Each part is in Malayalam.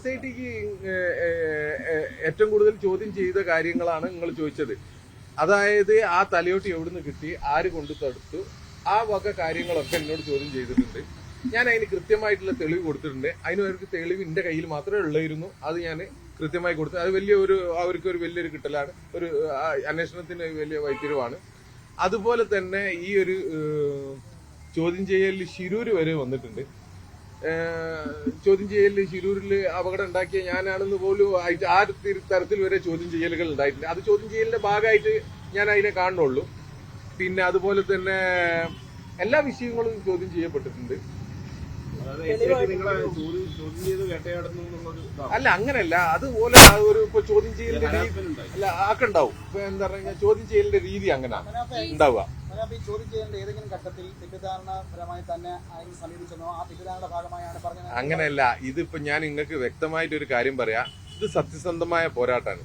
SIT ഏറ്റവും കൂടുതൽ ചോദ്യം ചെയ്ത കാര്യങ്ങളാണ് നിങ്ങൾ ചോദിച്ചത്. അതായത് ആ തലയോട്ടി എവിടുന്ന് കിട്ടി, ആര് കൊണ്ടു തടുത്തു, ആ വക കാര്യങ്ങളൊക്കെ എന്നോട് ചോദ്യം ചെയ്തിട്ടുണ്ട്. ഞാൻ അതിന് കൃത്യമായിട്ടുള്ള തെളിവ് കൊടുത്തിട്ടുണ്ട്. അതിനവർക്ക് തെളിവ് എന്റെ കയ്യിൽ മാത്രമേ ഉള്ളായിരുന്നു. അത് ഞാൻ കൃത്യമായി കൊടുത്തു. അത് അവർക്കൊരു വലിയൊരു കിട്ടലാണ്, ഒരു അന്വേഷണത്തിന് വലിയ വൈത്തിരിവാണ്. അതുപോലെ തന്നെ ഈ ഒരു ചോദ്യം ചെയ്യലിൽ ശിരൂര് വരെ വന്നിട്ടുണ്ട്. ചോദ്യം ചെയ്യലിൽ ശിരൂരിൽ അപകടം ഉണ്ടാക്കിയ ഞാനാണെന്ന് പോലും ആ തരത്തിൽ വരെ ചോദ്യം ചെയ്യലുകൾ ഉണ്ടായിട്ടുണ്ട്. അത് ചോദ്യം ചെയ്യലിന്റെ ഭാഗമായിട്ട് ഞാൻ അതിനെ കാണുന്നുള്ളൂ. പിന്നെ അതുപോലെ തന്നെ എല്ലാ വിഷയങ്ങളും ചോദ്യം ചെയ്യപ്പെട്ടിട്ടുണ്ട്. അല്ല, അങ്ങനെയല്ല. അതുപോലെ ഒരു ഇപ്പൊ ചോദ്യം ചെയ്യലിന്റെ രീതി അല്ല ആക്കെ ഉണ്ടാവും. ഇപ്പൊ എന്താ പറഞ്ഞാൽ ചോദ്യം ചെയ്യലിന്റെ രീതി അങ്ങനെ ഉണ്ടാവുക. അങ്ങനെയല്ല. ഇതിപ്പോ ഞാൻ നിങ്ങൾക്ക് വ്യക്തമായിട്ട് ഒരു കാര്യം പറയാം. ഇത് സത്യസന്ധമായ പോരാട്ടമാണ്.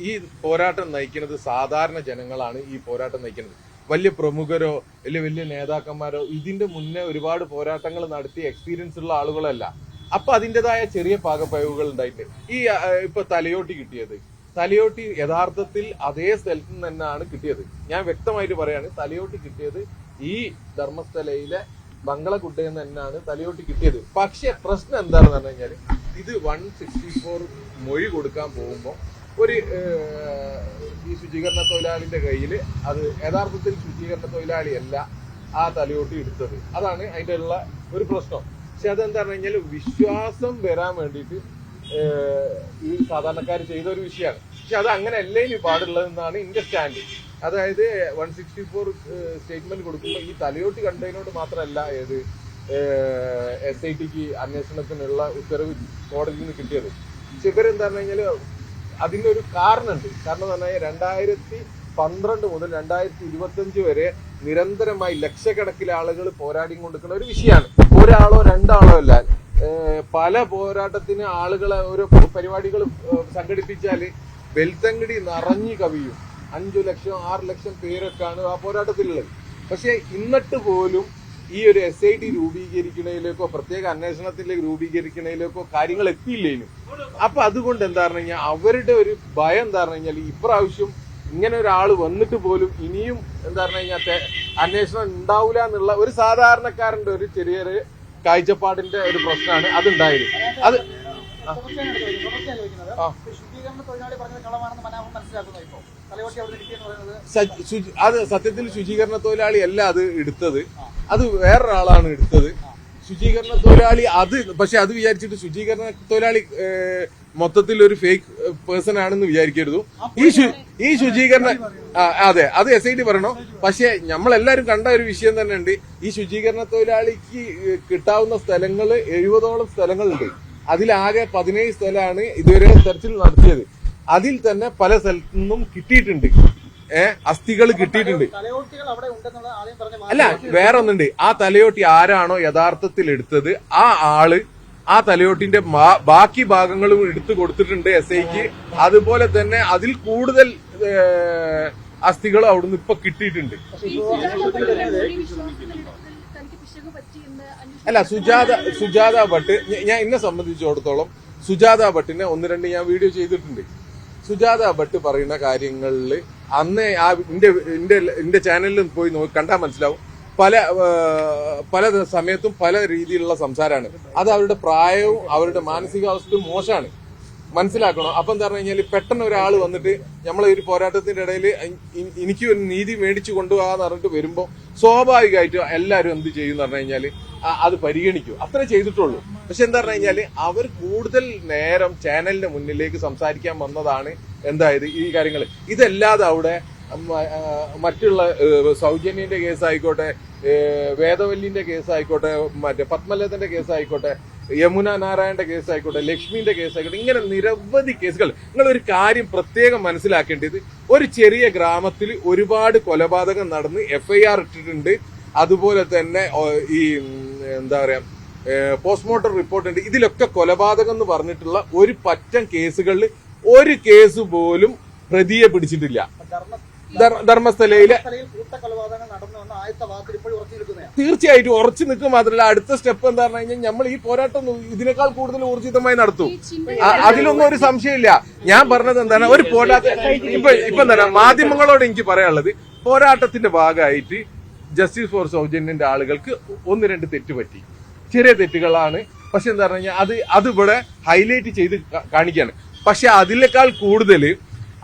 ഈ പോരാട്ടം നയിക്കുന്നത് സാധാരണ ജനങ്ങളാണ്. ഈ പോരാട്ടം നയിക്കുന്നത് വലിയ പ്രമുഖരോ വലിയ നേതാക്കന്മാരോ ഇതിന്റെ മുന്നേ ഒരുപാട് പോരാട്ടങ്ങൾ നടത്തി എക്സ്പീരിയൻസ് ഉള്ള ആളുകളല്ല. അപ്പൊ അതിൻ്റെതായ ചെറിയ പാകപ്പയവുകൾ ഉണ്ടായിട്ടുണ്ട്. ഈ ഇപ്പൊ തലയോട്ടി കിട്ടിയത്, തലയോട്ടി യഥാർത്ഥത്തിൽ അതേ സ്ഥലത്ത് നിന്ന് തന്നെയാണ് കിട്ടിയത്. ഞാൻ വ്യക്തമായിട്ട് പറയാണ്, തലയോട്ടി കിട്ടിയത് ഈ ധർമ്മസ്ഥലയിലെ ബംഗളഗുഡയിൽ നിന്ന് തന്നെയാണ് തലയോട്ടി കിട്ടിയത്. പക്ഷെ പ്രശ്നം എന്താണെന്ന് പറഞ്ഞു കഴിഞ്ഞാൽ, ഇത് 164 മൊഴി കൊടുക്കാൻ പോകുമ്പോൾ ഒരു ഈ ശുചീകരണ തൊഴിലാളിന്റെ കയ്യിൽ അത് യഥാർത്ഥത്തിൽ ശുചീകരണ തൊഴിലാളിയല്ല ആ തലയോട്ടി എടുത്തത്. അതാണ് അതിൻ്റെ ഉള്ള ഒരു പ്രശ്നം. പക്ഷെ അതെന്താ പറഞ്ഞു കഴിഞ്ഞാൽ വിശ്വാസം വരാൻ വേണ്ടിയിട്ട് ഈ സാധാരണക്കാർ ചെയ്ത ഒരു വിഷയമാണ്. പക്ഷെ അത് അങ്ങനെ അല്ലേ ഇനി പാടുള്ളതെന്നാണ് എന്റെ സ്റ്റാൻഡ്. അതായത് 164 സ്റ്റേറ്റ്മെന്റ് കൊടുക്കുമ്പോൾ ഈ തലയോട്ടി കണ്ടതിനോട് മാത്രമല്ല SITക്ക് അന്വേഷണത്തിനുള്ള ഉത്തരവ് കോടതിയിൽ നിന്ന് കിട്ടിയത്. പക്ഷെ ഇവരെന്താ പറഞ്ഞു കഴിഞ്ഞാൽ അതിനൊരു കാരണമുണ്ട്. കാരണം എന്ന് പറഞ്ഞാൽ 2012 മുതൽ 2025 വരെ നിരന്തരമായി ലക്ഷക്കണക്കിന് ആളുകൾ പോരാടി കൊണ്ടിരിക്കുന്ന ഒരു വിഷയമാണ്. ഒരാളോ രണ്ടാളോ അല്ല, പല പോരാട്ടത്തിന് ആളുകളെ ഓരോ പരിപാടികൾ സംഘടിപ്പിച്ചാൽ വെൽത്തങ്കടി നിറഞ്ഞു കവിയും. 5 ലക്ഷം 6 ലക്ഷം പേരൊക്കെയാണ് ആ പോരാട്ടത്തിലുള്ളത്. പക്ഷെ എന്നിട്ട് പോലും ഈ ഒരു SIT രൂപീകരിക്കുന്നതിലേക്കോ പ്രത്യേക അന്വേഷണത്തിലേക്ക് രൂപീകരിക്കുന്നതിലേക്കോ കാര്യങ്ങൾ എത്തിയില്ലേനും. അപ്പൊ അതുകൊണ്ട് എന്താ പറഞ്ഞു കഴിഞ്ഞാൽ അവരുടെ ഒരു ഭയം എന്താ പറഞ്ഞു കഴിഞ്ഞാൽ ഇപ്രാവശ്യം ഇങ്ങനെ ഒരാൾ വന്നിട്ട് പോലും ഇനിയും എന്താ പറഞ്ഞു കഴിഞ്ഞാൽ അന്വേഷണം ഉണ്ടാവില്ല എന്നുള്ള ഒരു സാധാരണക്കാരന്റെ ഒരു ചെറിയൊരു കാഴ്ചപ്പാടിന്റെ ഒരു പ്രശ്നമാണ് അതുണ്ടായത്. അത് അത് സത്യത്തിൽ ശുചീകരണ തൊഴിലാളി അല്ല അത് എടുത്തത്, അത് വേറൊരാളാണ് എടുത്തത്. ശുചീകരണ തൊഴിലാളി പക്ഷെ അത് വിചാരിച്ചിട്ട് ശുചീകരണ തൊഴിലാളി മൊത്തത്തിൽ ഒരു ഫേക്ക് പേഴ്സൺ ആണെന്ന് വിചാരിക്കരുത്. ഈ ശുചീകരണ അതെ, അത് SIT പറയണോ. പക്ഷെ നമ്മളെല്ലാരും കണ്ട ഒരു വിഷയം തന്നെ ഉണ്ട്. ഈ ശുചീകരണ തൊഴിലാളിക്ക് കിട്ടാവുന്ന സ്ഥലങ്ങൾ 70ഓളം സ്ഥലങ്ങളുണ്ട്. അതിലാകെ 17 സ്ഥലമാണ് ഇതുവരെ തെരച്ചിൽ നടത്തിയത്. അതിൽ തന്നെ പല സ്ഥലത്തു നിന്നും കിട്ടിയിട്ടുണ്ട്, അസ്ഥികൾ കിട്ടിയിട്ടുണ്ട്. അല്ല, വേറെ ഒന്നുണ്ട്. ആ തലയോട്ടി ആരാണോ യഥാർത്ഥത്തിൽ എടുത്തത് ആ ആള് ആ തലയോട്ടിന്റെ ബാക്കി ഭാഗങ്ങളും എടുത്തു കൊടുത്തിട്ടുണ്ട് SIക്ക്. അതുപോലെ തന്നെ അതിൽ കൂടുതൽ അസ്ഥികൾ അവിടുന്ന് ഇപ്പൊ കിട്ടിയിട്ടുണ്ട്. അല്ല, സുജാത ഭട്ട്, ഞാൻ എന്നെ സംബന്ധിച്ചിടത്തോളം സുജാത ഭട്ടിനെ 1-2 ഞാൻ വീഡിയോ ചെയ്തിട്ടുണ്ട്. സുജാത ഭട്ട് പറയുന്ന കാര്യങ്ങളിൽ അന്ന് എന്റെ ചാനലിൽ പോയി കണ്ടാൽ മനസ്സിലാവും. പല സമയത്തും പല രീതിയിലുള്ള സംസാരമാണ്. അത് അവരുടെ പ്രായവും അവരുടെ മാനസികാവസ്ഥയും മോശമാണ്, മനസ്സിലാക്കണം. അപ്പൊ എന്താ പറഞ്ഞു കഴിഞ്ഞാൽ പെട്ടെന്ന് ഒരാൾ വന്നിട്ട് നമ്മളെ ഒരു പോരാട്ടത്തിന്റെ ഇടയിൽ എനിക്ക് ഒരു നീതി മേടിച്ചു കൊണ്ടുപോകാന്ന് പറഞ്ഞിട്ട് വരുമ്പോൾ സ്വാഭാവികമായിട്ടും എല്ലാവരും എന്ത് ചെയ്യും എന്ന് പറഞ്ഞു കഴിഞ്ഞാൽ അത് പരിഗണിക്കും. അത്രേ ചെയ്തിട്ടുള്ളൂ. പക്ഷെ എന്താ പറഞ്ഞു കഴിഞ്ഞാൽ അവർ കൂടുതൽ നേരം ചാനലിന്റെ മുന്നിലേക്ക് സംസാരിക്കാൻ വന്നതാണ് എന്തായത് ഈ കാര്യങ്ങൾ. ഇതല്ലാതെ അവിടെ മറ്റുള്ള സൗജന്യന്റെ കേസായിക്കോട്ടെ, വേദവല്ലിന്റെ കേസായിക്കോട്ടെ, മറ്റേ പത്മലതന്റെ കേസായിക്കോട്ടെ, യമുന നാരായണന്റെ കേസായിക്കോട്ടെ, ലക്ഷ്മിന്റെ കേസായിക്കോട്ടെ, ഇങ്ങനെ നിരവധി കേസുകൾ. നിങ്ങളൊരു കാര്യം പ്രത്യേകം മനസ്സിലാക്കേണ്ടത്, ഒരു ചെറിയ ഗ്രാമത്തിൽ ഒരുപാട് കൊലപാതകം നടന്ന് FIR ഇട്ടിട്ടുണ്ട്. അതുപോലെ തന്നെ ഈ എന്താ പറയാ പോസ്റ്റ്മോർട്ടം റിപ്പോർട്ട് ഉണ്ട്. ഇതിലൊക്കെ കൊലപാതകം എന്ന് പറഞ്ഞിട്ടുള്ള ഒരു പറ്റം കേസുകളിൽ ഒരു കേസ് പോലും പ്രതിയെ പിടിച്ചിട്ടില്ല. ധർമ്മസ്ഥലയിലെ തീർച്ചയായിട്ടും ഉറച്ചു നിൽക്കുക മാത്രമല്ല അടുത്ത സ്റ്റെപ്പ് എന്താ പറഞ്ഞു കഴിഞ്ഞാൽ നമ്മൾ ഈ പോരാട്ടം ഇതിനേക്കാൾ കൂടുതൽ ഊർജിതമായി നടത്തും. അതിലൊന്നും ഒരു സംശയമില്ല. ഞാൻ പറഞ്ഞത് എന്താണ്, ഒരു ഇപ്പൊ എന്താണ് മാധ്യമങ്ങളോട് എനിക്ക് പറയാനുള്ളത്, പോരാട്ടത്തിന്റെ ഭാഗമായിട്ട് ജസ്റ്റിസ് ഫോർ സൗജന്യന്റെ ആളുകൾക്ക് 1-2 തെറ്റ് പറ്റി, ചെറിയ തെറ്റുകളാണ്. പക്ഷെ എന്താ പറഞ്ഞു കഴിഞ്ഞാൽ അത് ഇവിടെ ഹൈലൈറ്റ് ചെയ്ത് കാണിക്കാണ്. പക്ഷെ അതിനേക്കാൾ കൂടുതൽ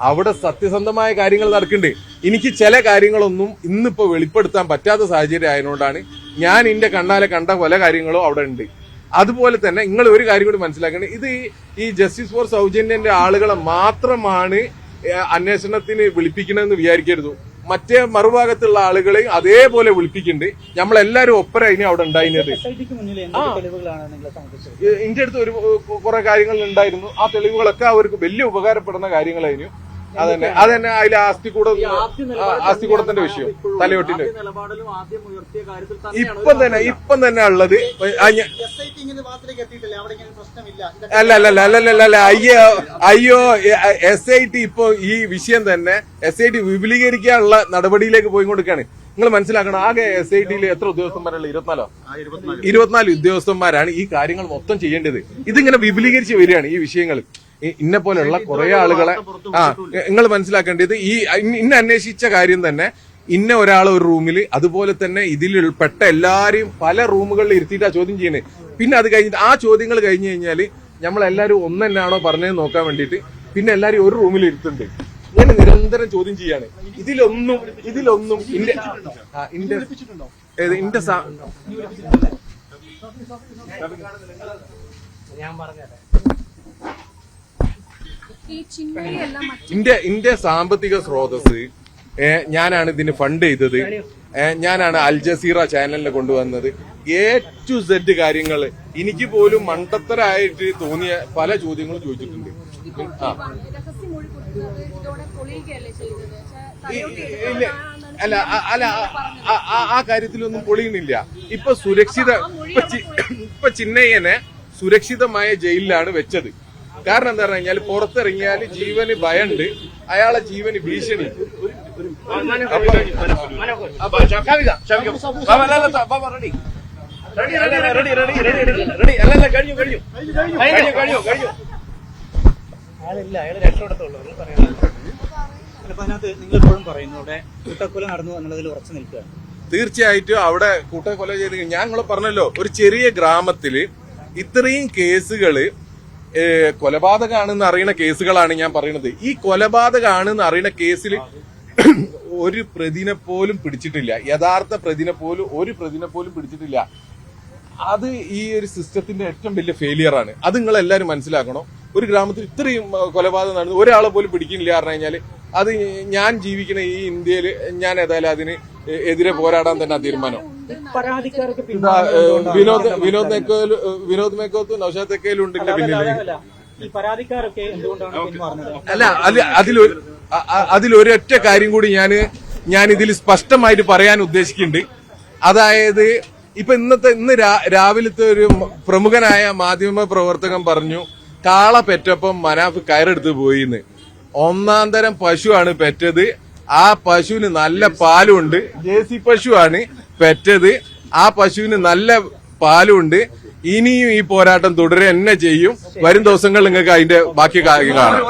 അവിടെ സത്യസന്ധമായ കാര്യങ്ങൾ നടക്കുന്നുണ്ട്. എനിക്ക് ചില കാര്യങ്ങളൊന്നും ഇന്നിപ്പോ വെളിപ്പെടുത്താൻ പറ്റാത്ത സാഹചര്യം ആയതുകൊണ്ടാണ് ഞാൻ എന്റെ കണ്ണാലെ കണ്ട പല കാര്യങ്ങളും അവിടെ ഉണ്ട്. അതുപോലെ തന്നെ നിങ്ങൾ ഒരു കാര്യം കൂടി മനസ്സിലാക്കേണ്ടത്, ഇത് ഈ ജസ്റ്റിസ് ഫോർ സൗജന്യന്റെ ആളുകളെ മാത്രമാണ് അന്വേഷണത്തിന് വിളിപ്പിക്കണമെന്ന് വിചാരിക്കരുത്. മറ്റേ മറുഭാഗത്തുള്ള ആളുകളെ അതേപോലെ വിളിപ്പിക്കുന്നുണ്ട്. നമ്മളെല്ലാരും ഒപ്പരായിന് അവിടെ ഉണ്ടായിരുന്നത്. എന്റെ അടുത്ത് കുറെ കാര്യങ്ങൾ ഉണ്ടായിരുന്നു. ആ തെളിവുകളൊക്കെ അവർക്ക് വലിയ ഉപകാരപ്പെടുന്ന കാര്യങ്ങളായിരുന്നു. അതന്നെ അതിലെ ആസ്തികൂടത്തിന്റെ വിഷയം, തലയോട്ടിന്റെ ഇപ്പം തന്നെ ഉള്ളത് അല്ല അയ്യോ SIT ഇപ്പൊ ഈ വിഷയം തന്നെ SIT വിപുലീകരിക്കാനുള്ള നടപടിയിലേക്ക് പോയിക്കൊണ്ടിരിക്കുകയാണ്. നിങ്ങൾ മനസ്സിലാക്കണം, ആകെ SITയിൽ എത്ര ഉദ്യോഗസ്ഥന്മാരുള്ള 24 ഉദ്യോഗസ്ഥന്മാരാണ് ഈ കാര്യങ്ങൾ മൊത്തം ചെയ്യേണ്ടത്. ഇതിങ്ങനെ വിപുലീകരിച്ച് വരികയാണ് ഈ വിഷയങ്ങൾ. ഇന്നെ പോലെയുള്ള കുറെ ആളുകളെ നിങ്ങൾ മനസ്സിലാക്കേണ്ടത്, ഇന്ന അന്വേഷിച്ച കാര്യം തന്നെ ഇന്ന ഒരാൾ ഒരു റൂമിൽ, അതുപോലെ തന്നെ ഇതിൽ പെട്ട എല്ലാരെയും പല റൂമുകളിൽ ഇരുത്തിയിട്ടാ ചോദ്യം ചെയ്യുന്നത്. പിന്നെ അത് കഴിഞ്ഞിട്ട് ആ ചോദ്യങ്ങൾ കഴിഞ്ഞു കഴിഞ്ഞാൽ നമ്മളെല്ലാരും ഒന്നെന്നാണോ പറഞ്ഞതെന്ന് നോക്കാൻ വേണ്ടിയിട്ട് പിന്നെ എല്ലാരും ഒരു റൂമിൽ ഇരുത്തുന്നുണ്ട്. ഇങ്ങനെ നിരന്തരം ചോദ്യം ചെയ്യാണ്. ഇതിലൊന്നും ഇന്റെ സാമ്പത്തിക സ്രോതസ് ഞാനാണ് ഇതിന് ഫണ്ട് ചെയ്തത്. ഞാനാണ് അൽ ജസീറ ചാനലിനെ കൊണ്ടുവന്നത്. A to Z കാര്യങ്ങൾ എനിക്ക് പോലും മണ്ടത്തരായിട്ട് തോന്നിയ പല ചോദ്യങ്ങളും ചോദിച്ചിട്ടുണ്ട്. അല്ല ആ കാര്യത്തിലൊന്നും പൊളിയുന്നില്ല. ഇപ്പൊ ചിന്നയ്യനെ സുരക്ഷിതമായ ജയിലിലാണ് വെച്ചത്. കാരണം എന്താ പറഞ്ഞു കഴിഞ്ഞാൽ പുറത്തിറങ്ങിയാൽ ജീവന് ഭയണ്ട്, അയാളെ ജീവന് ഭീഷണി. തീർച്ചയായിട്ടും അവിടെ കൂട്ടക്കൊല ചെയ്ത് ഞങ്ങൾ പറഞ്ഞല്ലോ, ഒരു ചെറിയ ഗ്രാമത്തില് ഇത്രയും കേസുകള് കൊലപാതകമാണെന്ന് അറിയുന്ന കേസുകളാണ് ഞാൻ പറയുന്നത്. ഈ കൊലപാതകമാണെന്ന് അറിയുന്ന കേസിൽ ഒരു പ്രതിനെ പോലും പിടിച്ചിട്ടില്ല. യഥാർത്ഥ പ്രതിനെ പോലും പിടിച്ചിട്ടില്ല. അത് ഈ ഒരു സിസ്റ്റത്തിന്റെ ഏറ്റവും വലിയ ഫെയിലിയറാണ്. അത് നിങ്ങൾ എല്ലാവരും മനസ്സിലാക്കണം. ഒരു ഗ്രാമത്തിൽ ഇത്രയും കൊലപാതകം നടന്നു ഒരാളെ പോലും പിടിക്കുന്നില്ല പറഞ്ഞു കഴിഞ്ഞാല് അത് ഞാൻ ജീവിക്കുന്ന ഈ ഇന്ത്യയിൽ ഞാൻ ഏതായാലും അതിന് എതിരെ പോരാടാൻ തന്നെ തീരുമാനം. വിനോദ് മേക്കോത്തും നൗഷാദ് തെക്കയിലും ഉണ്ട് എന്റെ പിന്നിൽ. അല്ല അതിലൊരൊറ്റ കാര്യം കൂടി ഞാൻ ഇതിൽ സ്പഷ്ടമായിട്ട് പറയാൻ ഉദ്ദേശിക്കുന്നുണ്ട്. അതായത് ഇപ്പൊ ഇന്ന് രാവിലത്തെ ഒരു പ്രമുഖനായ മാധ്യമ പ്രവർത്തകൻ പറഞ്ഞു, കാള പെറ്റപ്പം മനാഫ് കയറെടുത്ത് പോയിന്ന്. ഒന്നാം തരം പശുവാണ് പെറ്റത്. ആ പശുവിന് നല്ല പാലുണ്ട്. ജേഴ്സി പശുവാണ് പെറ്റത്. ആ പശുവിന് നല്ല പാലുണ്ട്. ഇനിയും ഈ പോരാട്ടം തുടരുക തന്നെ ചെയ്യും. വരും ദിവസങ്ങളിൽ നിങ്ങൾക്ക് അതിന്റെ ബാക്കി കാണാം.